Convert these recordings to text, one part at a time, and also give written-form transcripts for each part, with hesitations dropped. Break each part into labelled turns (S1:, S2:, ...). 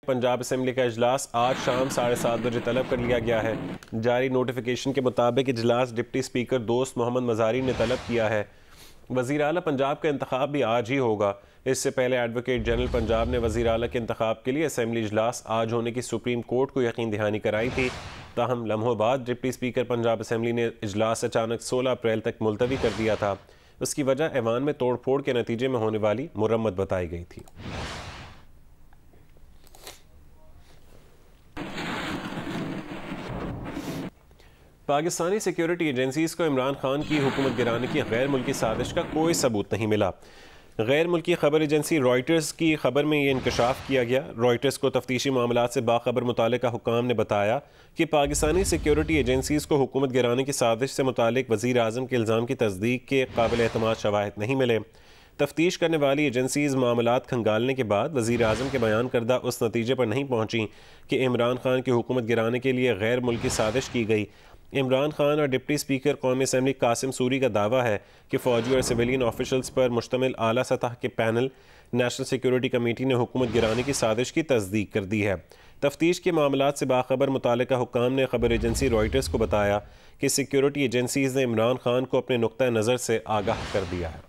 S1: Punjab assembly का इजलास आज शाम 7:30 बजे तलब कर लिया गया है। जारी नोटिफिकेशन के मुताबिक इजलास डिप्टी स्पीकर दोस्त मोहम्मद मज़ारी ने तलब किया है। वज़ीर आला पंजाब का इंतखाब भी आज ही होगा। इससे पहले एडवोकेट जनरल पंजाब ने वज़ीर आला के इंतखाब के लिए असेंबली इजलास आज होने की सुप्रीम कोर्ट को यकीन दहानी कराई थी। ताहम लम्हों बाद डिप्टी स्पीकर पंजाब असेंबली ने इजलास अचानक 16 अप्रैल तक मुलतवी कर दिया था। उसकी वजह ऐवान में तोड़ फोड़ के नतीजे में होने वाली मुरम्मत बताई गई थी। पाकिस्तानी सिक्योरिटी एजेंसीज को इमरान खान की हुकूमत गिराने की गैर मुल्की साजिश का कोई सबूत नहीं मिला। गैर मुल्की खबर एजेंसी रॉयटर्स की खबर में ये इंकशाफ किया गया। रॉयटर्स को तफ्तीशी मामलात से बाखबर मुतालिका हुकाम ने बताया कि पाकिस्तानी सिक्योरिटी एजेंसीज को हुकूमत गिराने की साजिश से मुतालिक वज़ीर आज़म के इल्ज़ाम की तस्दीक के काबिल एतमाद शवाहिद नहीं मिले। तफ्तीश करने वाली एजेंसीज मामलात खंगालने के बाद वज़ीर आज़म के बयान करदा उस नतीजे पर नहीं पहुँची कि इमरान खान की हुकूमत गिराने के लिए गैर मुल्की साजिश की गई। इमरान खान और डिप्टी स्पीकर कौमी असम्बली कासिम सूरी का दावा है कि फ़ौजी और सिविलियन ऑफिशल्स पर मुश्तमिल आला सतह के पैनल नेशनल सिक्योरिटी कमेटी ने हुकूमत गिराने की साजिश की तस्दीक कर दी है। तफ्तीश के मामलात से बाखबर मुतालिका हुक्काम ने खबर एजेंसी रॉयटर्स को बताया कि सिक्योरिटी एजेंसीज ने इमरान खान को अपने नुक्ता नज़र से आगाह कर दिया है।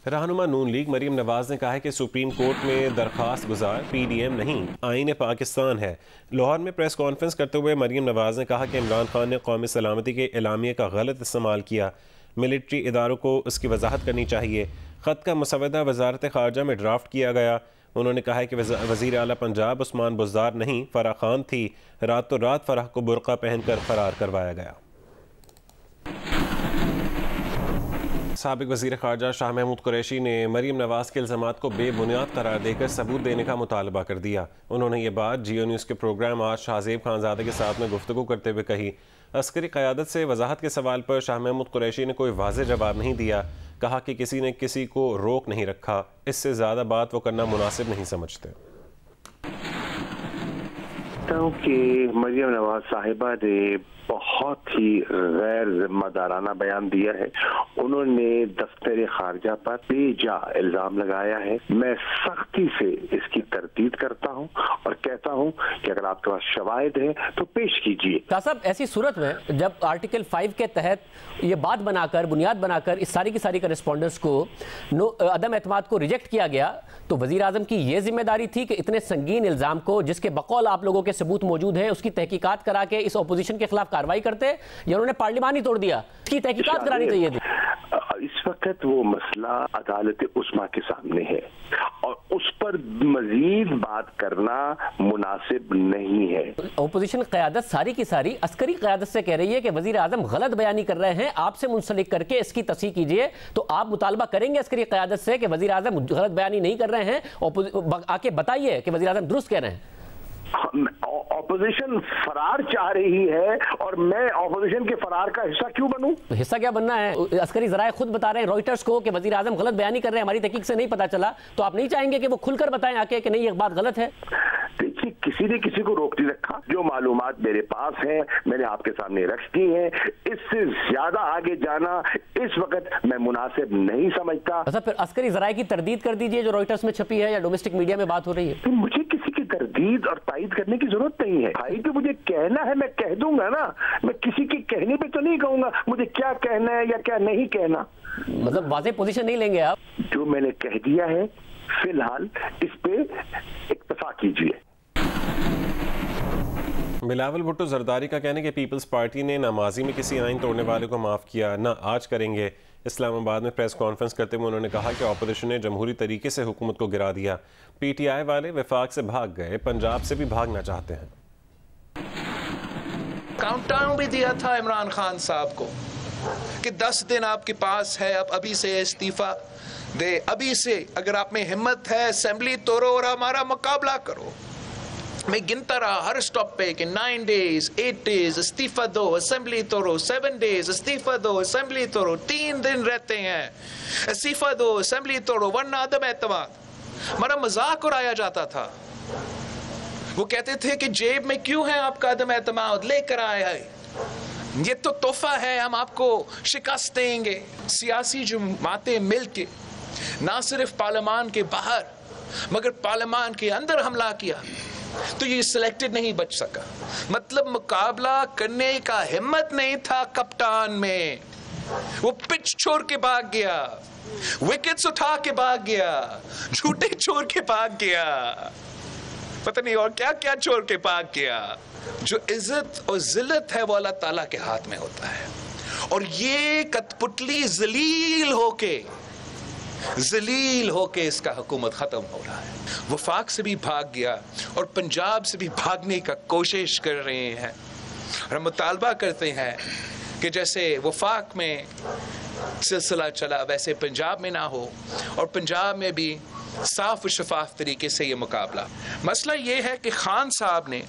S1: रहनुमा नून लीग मरीम नवाज ने कहा है कि सुप्रीम कोर्ट में दरख्वास्त गुजार PDM नहीं आईन पाकिस्तान है। लाहौर में प्रेस कॉन्फ्रेंस करते हुए मरीम नवाज ने कहा कि इमरान खान ने कौमी सलामती के एलामिया का गलत इस्तेमाल किया। मिलिट्री इदारों को उसकी वजाहत करनी चाहिए। ख़त का मुसवदा वजारत ख़ारजा में ड्राफ्ट किया गया। उन्होंने कहा है कि वज़ीर आला पंजाब उस्मान बुज़दार नहीं फराह खान थी। रातों रात फराह को बुरका पहनकर फरार करवाया गया। साबिक वज़ीर ख़ारजा शाह महमूद कुरैशी ने मरीम नवाज़ के इल्ज़ामात को बेबुनियाद करार देकर सबूत देने का मुतालबा कर दिया। उन्होंने ये बात जियो न्यूज़ के प्रोग्राम आज शाहज़ेब खानज़ादे के साथ में गुफ्तगू करते हुए कही। अस्करी क़यादत से वजाहत के सवाल पर शाह महमूद कुरैशी ने कोई वाज़ेह जवाब नहीं दिया। कहा कि किसी ने किसी को रोक नहीं रखा। इससे ज़्यादा बात वो करना मुनासिब नहीं समझते।
S2: कि मरियम नवाज साहिबा ने बहुत ही गैर जिम्मेदाराना बयान दिया है। उन्होंने दफ्तर खारजा पर बेजा इल्जाम लगाया है। मैं सख्ती से इसकी तरदीद करता हूं और कहता हूं कि अगर आपके पास शवाहिद है तो पेश कीजिए।
S3: साहब, ऐसी सूरत में जब आर्टिकल 5 के तहत ये बात बनाकर बुनियाद बनाकर इस सारी की सारी करस्पॉन्डेंस को अदम एतमाद को रिजेक्ट किया गया, तो वज़ीर आज़म की ये जिम्मेदारी थी कि इतने संगीन इल्ज़ाम को, जिसके बकौल आप लोगों के सबूत मौजूद हैं, उसकी तहकीकात करा के इस अपोजिशन के खिलाफ कार्रवाई करते, या उन्होंने पार्लियामान ही तोड़ दिया। इसकी तहकीकात करानी चाहिए थी।
S2: इस वक्त वो मसला अदालत उस्मा के सामने है और उस पर मजीद बात करना मुनासिब नहीं है।
S3: अपोजिशन क़यादत सारी की सारी अस्करी क़यादत से कह रही है कि वज़ीर आज़म गलत बयानी कर रहे हैं, आपसे मुंसलिक करके इसकी तस्दीक कीजिए। तो आप मुतालबा करेंगे अस्करी क़यादत से कि वज़ीर आज़म गलत बयानी नहीं कर रहे हैं, आके बताइए कि वज़ीर आज़म दुरुस्त कह रहे हैं।
S2: ऑपोजिशन फरार चाह रही है और मैं ऑपोजिशन के फरार का हिस्सा क्यों बनूं?
S3: हिस्सा क्या बनना है? अस्करी ज़राए खुद बता रहे हैं रॉयटर्स को कि वज़ीर आज़म गलत बयानी कर रहे हैं, हमारी तहकीक से नहीं पता चला। तो आप नहीं चाहेंगे कि वो खुलकर बताएं आके कि नहीं ये बात गलत है?
S2: देखिए, किसी ने किसी को रोक नहीं रखा। जो मालूमात मेरे पास है मैंने आपके सामने रख दी है। इससे ज्यादा आगे जाना इस वक्त मैं मुनासिब नहीं समझता।
S3: अच्छा, फिर अस्करी ज़राए की तरदीद कर दीजिए जो रॉयटर्स में छपी है या डोमेस्टिक मीडिया में बात हो रही है।
S2: तो मुझे किसी की तरदीद और तायद करने की जरूरत नहीं है। भाई तो मुझे कहना है मैं कह दूंगा ना। मैं किसी के कहने पे तो नहीं कहूंगा मुझे क्या कहना है या क्या नहीं कहना।
S3: मतलब वाज़ेह पोजीशन नहीं लेंगे आप?
S2: जो मैंने कह दिया है फिलहाल इस पे इक्तफा कीजिए।
S1: बिलावल भुट्टो जरदारी का कहना है कि पीपल्स पार्टी ने ना माजी में किसी आइन तोड़ने वाले को माफ़ किया, ना आज करेंगे। इस्लामाबाद में प्रेस कॉन्फ्रेंस करते हुए उन्होंने कहा कि ऑपोजिशन ने जमहूरी तरीके से हुकूमत को गिरा दिया। PTI वाले वफाक से भाग गए, पंजाब से भी भागना चाहते हैं।
S4: काउंटडाउन भी दिया था इमरान खान साहब को कि 10 दिन आपके पास है, अब अभी से इस्तीफा दे, अभी से अगर आप में हिम्मत है असेंबली तोड़ो और हमारा मुकाबला करो। मैं गिनता रहा हर स्टॉप पे कि 9 days, 8 days इस्तीफा दो, असेंबली तोड़ो, 7 days इस्तीफा दो, असेंबली तोड़ो, 3 दिन रहते हैं, इस्तीफा दो, असेंबली तोड़ो, वरना अदम एतमाद। हमारा मजाक उड़ाया जाता था। वो कहते थे कि जेब में क्यों है आपका अदम एतमाद, लेकर आए है। ये तो तोहफा है, हम आपको शिकस्त देंगे। सियासी जमातें मिलके ना सिर्फ पार्लियामान के बाहर मगर पार्लियामान के अंदर हमला किया तो ये सिलेक्टेड नहीं बच सका। मतलब मुकाबला करने का हिम्मत नहीं था कप्तान में, वो पिच छोड़ के भाग गया, विकेट्स उठा के भाग गया, झूठे छोड़ के भाग गया, पता नहीं और क्या क्या छोड़ के भाग गया। जो इज्जत और जिल्लत है वो अल्लाह ताला के हाथ में होता है, और ये कठपुतली जलील होके इसका हुकूमत खत्म हो रहा है। वफाक से भी भाग गया और पंजाब से भी भागने का कोशिश कर रहे हैं, और हम मुतालबा करते हैं कि जैसे वफाक में सिलसिला चला वैसे पंजाब में ना हो, और पंजाब में भी साफ और शफाफ तरीके से ये मुकाबला। मसला ये है कि खान साहब ने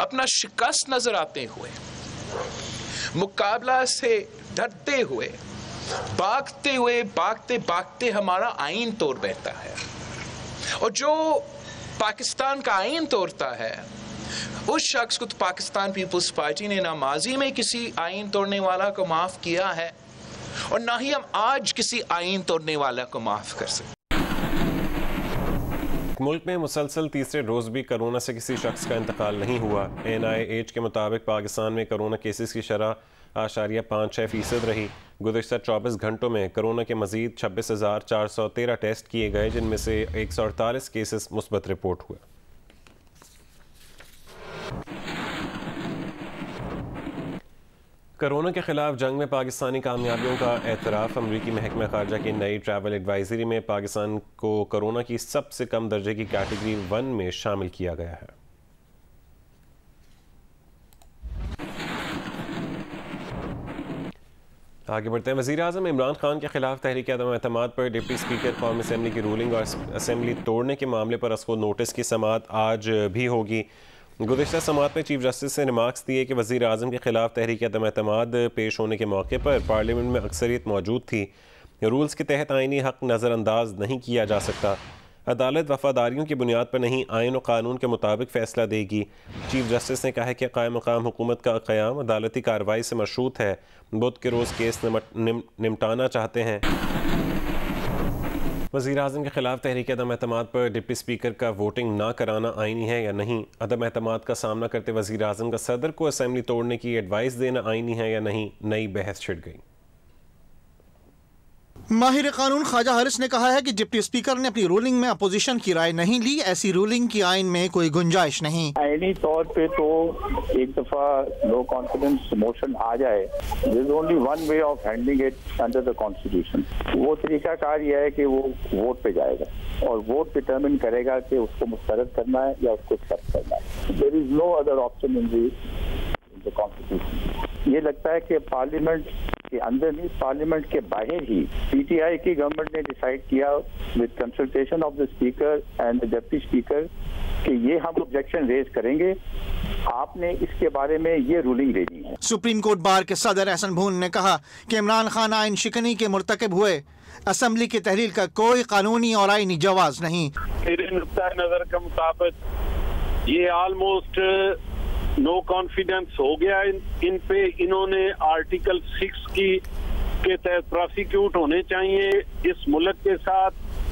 S4: अपना शिकस्त नजर आते हुए, मुकाबला से डरते हुए, भागते हमारा आईन तोड़ बैठता है, और जो पाकिस्तान का आईन तोड़ता है उस शख्स को तो पाकिस्तान पीपल्स पार्टी ने ना माजी में किसी आईन तोड़ने वाला को माफ किया है और ना ही हम आज किसी आईन तोड़ने वाला को माफ कर सकते।
S1: मुल्क में मुसलसल तीसरे रोज़ भी कोरोना से किसी शख्स का इंतकाल नहीं हुआ। NIH के मुताबिक पाकिस्तान में कोरोना केसेस की शरह 8.56% रही। गुज़िश्ता 24 घंटों में कोरोना के मज़ीद 26,413 टेस्ट किए गए, जिनमें से 148 केसेस मुस्बत रिपोर्ट हुए। कोरोना के खिलाफ जंग में पाकिस्तानी कामयाबियों का एतराफ़। अमरीकी महकमा ख़ारजा की नई ट्रैवल एडवाइजरी में पाकिस्तान को कोरोना की सबसे कम दर्जे की कैटेगरी 1 में शामिल किया गया है। आगे बढ़ते हैं। वज़ीर आज़म इमरान खान के खिलाफ तहरीक अदम एतमाद पर डिप्टी स्पीकर कौमी असम्बली की रूलिंग और असम्बली तोड़ने के मामले पर उसको नोटिस की समाअत आज भी होगी। गुज़िश्ता समाअत में चीफ जस्टिस ने रिमार्क्स दिए कि वज़ीर आज़म के खिलाफ तहरीक अदम एतमाद पेश होने के मौके पर पार्लियामेंट में अक्सरियत मौजूद थी। रूल्स के तहत आइनी हक़ नज़रअंदाज नहीं किया जा सकता। अदालत वफादारियों की बुनियाद पर नहीं, आइन और कानून के मुताबिक फ़ैसला देगी। चीफ जस्टिस ने कहा है कि कायम मकाम हुकूमत का क़याम अदालती कार्रवाई से मशरूत है। बुध के रोज़ केस निमटाना चाहते हैं। वज़ीर आज़म के खिलाफ तहरीक अदम एतमाद पर डिप्टी स्पीकर का वोटिंग ना कराना आइनी है या नहीं। अदम एतमाद का सामना करते वज़ीर आज़म का सदर को असम्बली तोड़ने की एडवाइस देना आइनी है या नहीं, नई बहस छिड़ गई।
S5: माहिर कानून ख्वाजा हारिस ने कहा है कि डिप्टी स्पीकर ने अपनी रूलिंग में अपोजिशन की राय नहीं ली। ऐसी रूलिंग की आइन में कोई गुंजाइश नहीं।
S6: आईनी तौर पे तो एक दफा नो कॉन्फिडेंस मोशन आ जाए, there is only one way of handling it under the constitution. वो तरीकाकार यह है कि वो वोट पे जाएगा और वोट डिटरमिन करेगा कि उसको मुस्तरद करना है या उसको एक्सेप्ट करना है। There is no other option in the constitution. ये लगता है कि पार्लियामेंट के अंदर नहीं, पार्लियामेंट के बाहर ही PTI की गवर्नमेंट ने डिसाइड किया with consultation of the speaker and the deputy speaker कि ये हम ऑब्जेक्शन रेज करेंगे, आपने इसके बारे में ये रूलिंग देनी है।
S5: सुप्रीम कोर्ट बार के सदर एहसन भून ने कहा कि इमरान खान आइन शिकनी के मुर्तकिब हुए। असम्बली की तहरीर का कोई कानूनी और आइनी जवाज नहीं।
S7: मेरे नुक्ता नजर के मुताबिक ये ऑलमोस्ट नो कॉन्फिडेंस हो गया इन पे। इन्होंने आर्टिकल 6 के तहत प्रोसिक्यूट होने चाहिए। इस मुल्क के साथ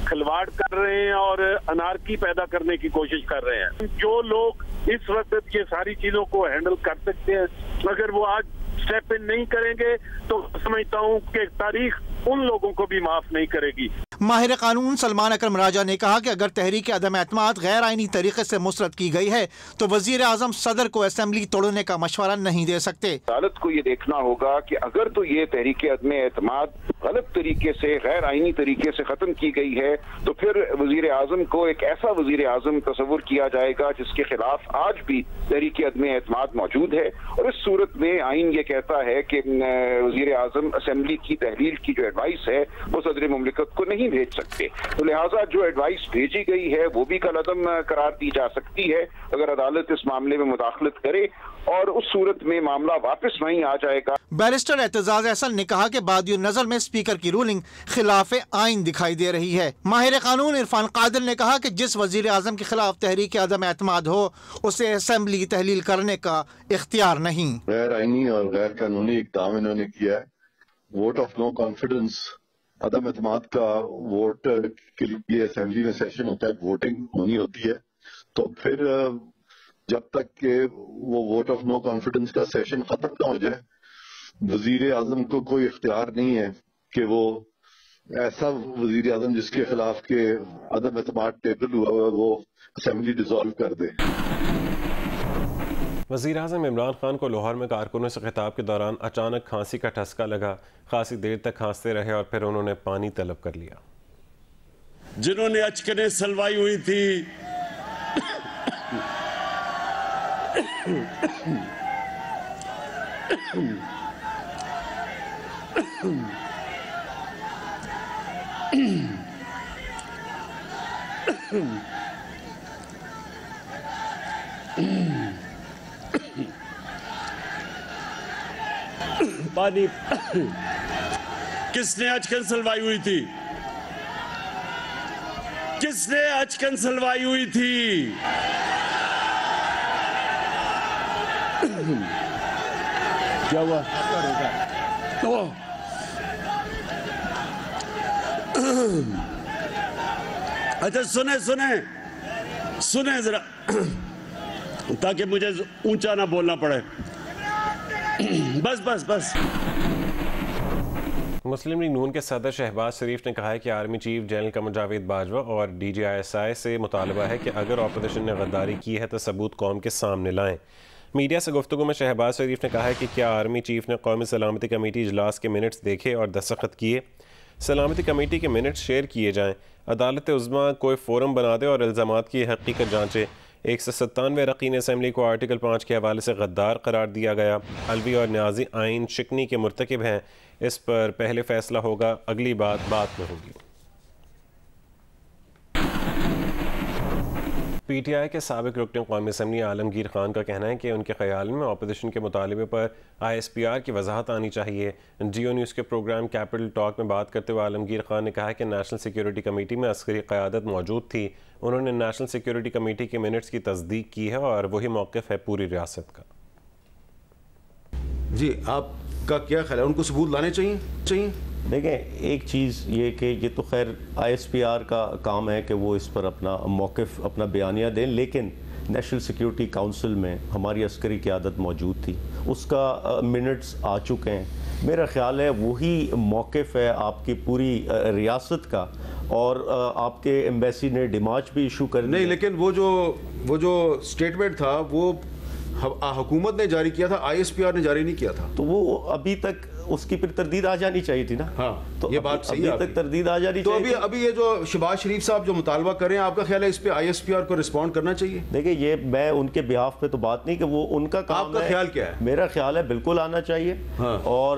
S7: खिलवाड़ कर रहे हैं और अनारकी पैदा करने की कोशिश कर रहे हैं। जो लोग इस वक्त ये सारी चीजों को हैंडल कर सकते हैं, अगर वो आज स्टेप इन नहीं करेंगे तो समझता हूँ कि तारीख उन लोगों को भी माफ नहीं करेगी।
S5: माहिर कानून सलमान अकरम राजा ने कहा कि अगर तहरीक अदम एतमाद गैर आइनी तरीके से मुस्तरद की गई है तो वजीर आजम सदर को असेंबली तोड़ने का मशवरा नहीं दे सकते।
S8: अदालत को ये देखना होगा कि अगर तो ये तहरीक अदम एतमाद गलत तरीके से, गैर आइनी तरीके से खत्म की गई है तो फिर वजीर आजम को एक ऐसा वजीर आजम तस्वुर किया जाएगा जिसके खिलाफ आज भी तहरीक अदम एतमाद मौजूद है। और इस सूरत में आइन ये कहता है कि वजीर आजम असेंबली की तहलील की जो एडवाइस है वो सदर मुमलिकत को नहीं नहीं भेज सकते। तो लिहाजा जो एडवाइस भेजी गई है वो भी कलअदम करार दी जा सकती है अगर अदालत इस मामले में मुदाखलत करे, और उस सूरत में मामला वापस वहीं आ जाएगा।
S5: बैरिस्टर एतजाज अहसन ने कहा कि बादियो नजर में स्पीकर की रूलिंग खिलाफ आइन दिखाई दे रही है। माहिर कानून इरफान कादिर ने कहा कि जिस वजीर आजम के खिलाफ तहरीक अदम एतमाद हो उसे असेंबली तहलील करने का इख्तियार नहीं।
S9: गैर आइनी और गैर कानूनी इक़दाम इन्होंने किया है। वोट ऑफ नो कॉन्फिडेंस, अदम एतमाद का वोट के लिए असेंबली में सेशन होता है, वोटिंग होनी होती है, तो फिर जब तक के वो वोट ऑफ नो कॉन्फिडेंस का सेशन खत्म ना हो जाए, वजीर आजम को कोई इख्तियार नहीं है कि वो ऐसा वजीर आजम जिसके खिलाफ के अदम एतमाद टेबल हुआ है वो असेंबली डिसॉल्व कर दे।
S1: वज़ीर आज़म इमरान खान को लाहौर में कारकुनों से खिताब के दौरान अचानक खांसी का ठसका लगा। खासी देर तक खांसते रहे और फिर उन्होंने पानी तलब कर लिया।
S10: जिन्होंने अचकने सलवाई हुई थी पानी किसने अचकन सलवाई हुई थी? किसने अचकन सलवाई हुई थी? क्या हुआ? अच्छा सुने सुने सुने जरा, ताकि मुझे ऊंचा ना बोलना पड़े। बस बस बस।
S1: मुस्लिम लीग नून के सदर शहबाज शरीफ ने कहा है कि army chief general Qamar Javed Bajwa और DGISI से मुतालबा है कि अगर ऑपोजिशन ने गद्दारी की है तो सबूत कौम के सामने लाएं। मीडिया से गुफ्तगू में शहबाज शरीफ ने कहा है कि क्या आर्मी चीफ ने कौमी सलामती कमेटी इजलास के मिनट्स देखे और दस्तखत किए? सलामती कमेटी के मिनट्स शेयर किए जाएँ, अदालत उज़्मा कोई फ़ोरम बना दे और इल्ज़ामात की हकीकत जाँचे। 197 अरकान असम्बली को आर्टिकल 5 के हवाले से गद्दार करार दिया गया। अलवी और न्याजी आइन शिकनी के मुर्तकिब हैं, इस पर पहले फैसला होगा, अगली बात बाद में होगी। PTI के साबिक रुकन कौमी असम्बली आलमगीर खान का कहना है कि उनके ख्याल में अपोजिशन के मुतालिबे पर ISPR की वजाहत आनी चाहिए। जियो न्यूज़ के प्रोग्राम कैपिटल टॉक में बात करते हुए आलमगीर खान ने कहा कि नेशनल सिक्योरिटी कमेटी में अस्करी क़यादत मौजूद थी। उन्होंने नेशनल सिक्योरिटी कमेटी के मिनट्स की तस्दीक की है और वही मौक़िफ़ है पूरी रियासत का।
S11: जी, आपका क्या ख्याल है, उनको सबूत लाने चाहिए?
S12: देखें, एक चीज़ ये कि ये तो खैर ISPR का काम है कि वो इस पर अपना मौक़िफ़, अपना बयानिया दें, लेकिन नेशनल सिक्योरिटी काउंसिल में हमारी अस्करी क़यादत मौजूद थी, उसका मिनट्स आ चुके हैं। मेरा ख्याल है वही मौक़िफ़ है आपकी पूरी रियासत का, और आपके एम्बेसी ने डिमार्च भी इशू कर
S11: नहीं, लेकिन वो जो स्टेटमेंट था वो हुकूमत ने जारी किया था, ISPR ने जारी नहीं किया था।
S12: तो वो अभी तक उसकी फिर तरदीद आ जानी चाहिए थी ना।
S11: हाँ,
S12: तो
S11: ये बात सही है,
S12: अभी तक तरदीद आ जानी
S11: चाहिए।
S12: तो
S11: अभी ये जो शहबाज शरीफ साहब जो मुतालबा करें, आपका ख्याल है इस पे ISPR को रिस्पॉन्ड करना चाहिए?
S12: देखिए, ये मैं उनके बिहाफ पे तो बात नहीं कि वो उनका काम है।
S11: आपका ख्याल क्या है?
S12: मेरा ख्याल है बिल्कुल आना चाहिए। हाँ। और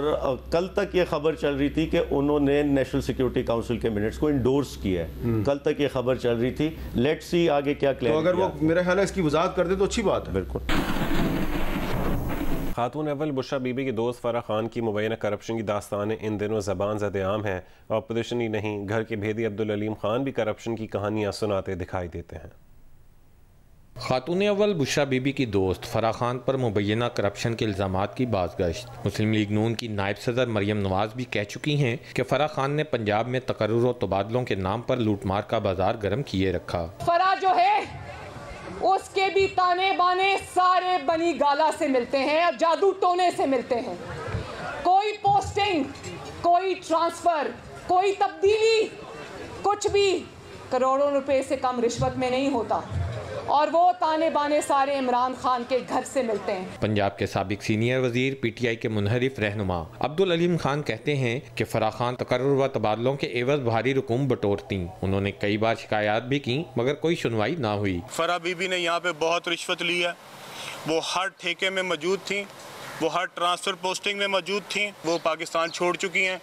S12: कल तक ये खबर चल रही थी कि उन्होंने नेशनल सिक्योरिटी काउंसिल के मिनट्स को इंडोर्स किया है। कल तक ये खबर चल रही थी। लेट्स सी आगे क्या क्लियर।
S11: तो अगर वो मेरा ख्याल है इसकी वजाहत कर दे तो अच्छी बात है।
S12: बिल्कुल।
S1: खातून अव्वल बुशरा बीबी के दोस्त फराह खान की मुबैना करप्शन की दास्तानें इन दिनों ज़बान ज़द-ए-आम है। अपोजिशन ही नहीं, घर के भेदी अब्दुल अलीम खान भी करप्शन की कहानियाँ सुनाते दिखाई देते हैं।
S13: खातून अव्वल बुशरा बीबी की दोस्त फराह खान पर मुबैना करप्शन के इल्ज़ामात की बाज़गश्त। मुस्लिम लीग नून की नायब सदर मरियम नवाज भी कह चुकी हैं कि फराह खान ने पंजाब में तकर्रुर और तबादलों के नाम पर लूटमार का बाजार गर्म किए रखा।
S14: फराह जो है उसके भी ताने बाने सारे बनी गाला से मिलते हैं और जादू टोने से मिलते हैं। कोई पोस्टिंग, कोई ट्रांसफर, कोई तब्दीली, कुछ भी करोड़ों रुपए से कम रिश्वत में नहीं होता, और वो ताने बाने सारे इमरान खान के घर से मिलते हैं।
S13: पंजाब के साबिक सीनियर वजीर PTI के मुनहरिफ रहनुमा अब्दुल अलीम खान कहते हैं कि फराह खान तकर्रुर व तबादलों के एवज भारी रकूम बटोरती। उन्होंने कई बार शिकायत भी की मगर कोई सुनवाई ना हुई।
S15: फराह बीबी ने यहाँ पे बहुत रिश्वत ली है। वो हर ठेके में मौजूद थी, वो हर ट्रांसफर पोस्टिंग में मौजूद थी। वो पाकिस्तान छोड़ चुकी हैं।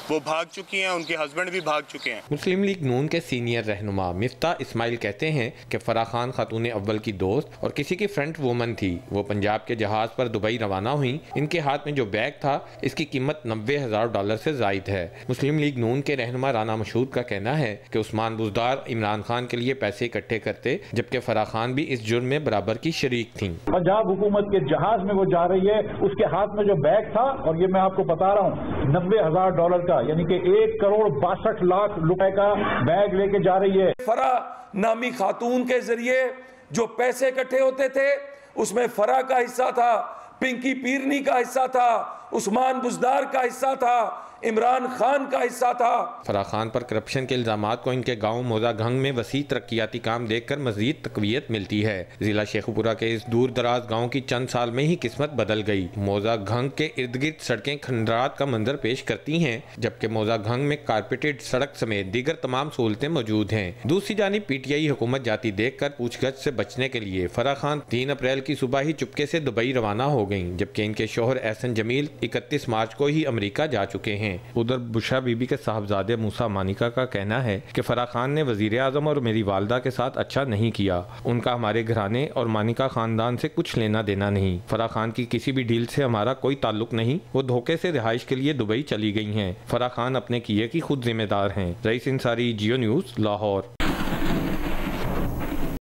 S15: वो भाग चुकी हैं, उनके हस्बैंड भी भाग चुके हैं।
S13: मुस्लिम लीग नून के सीनियर रहनुमा मिफ्ता इस्माइल कहते हैं कि फराह खान खातून अव्वल की दोस्त और किसी की फ्रंट वूमन थी। वो पंजाब के जहाज पर दुबई रवाना हुई। इनके हाथ में जो बैग था इसकी कीमत $90,000 से जायद है। मुस्लिम लीग नून के रहनुमा राना मशहूद का कहना है कि उस्मान बुज़दार इमरान खान के लिए पैसे इकट्ठे करते, जबकि फराह खान भी इस जुर्म में बराबर की शरीक थी।
S16: पंजाब हुकूमत के जहाज में वो जा रही है, उसके हाथ में जो बैग था, और ये मैं आपको बता रहा हूँ $90,000 का, यानी कि 1,62,00,000 रुपए का बैग लेके जा रही है।
S17: फराह नामी खातून के जरिए जो पैसे इकट्ठे होते थे उसमें फराह का हिस्सा था, पिंकी पीरनी का हिस्सा था, उस्मान बुज़दार का हिस्सा था, इमरान खान का हिस्सा था।
S13: फराह खान पर करप्शन के इल्जामात को इनके गांव मोजा घंग में वसी तरक्याती काम देखकर मजीद तकवीयत मिलती है। जिला शेखुपुरा के इस दूर दराज गांव की चंद साल में ही किस्मत बदल गई। मोजा घंग के इर्द गिर्द सड़कें खंडरात का मंजर पेश करती हैं, जबकि मोजा घंग में कारपेटेड सड़क समेत दीगर तमाम सहूलतें मौजूद हैं। दूसरी जानिब PTI हुकूमत जाती देखकर पूछगछ से बचने के लिए फराह खान 3 अप्रैल की सुबह ही चुपके से दुबई रवाना हो गयी, जबकि इनके शोहर एहसन जमील 31 मार्च को ही अमरीका जा चुके हैं। उधर बुशरा बीबी के साहबजादे मूसा मानिका का कहना है कि फराह खान ने वजीर आजम और मेरी वालदा के साथ अच्छा नहीं किया। उनका हमारे घराने और मानिका खानदान से कुछ लेना देना नहीं। फराह खान की किसी भी डील से हमारा कोई ताल्लुक नहीं। वो धोखे से रिहाइश के लिए दुबई चली गई हैं। फराह खान अपने किए की खुद जिम्मेदार हैं। रईस इंसारी, जियो न्यूज़, लाहौर।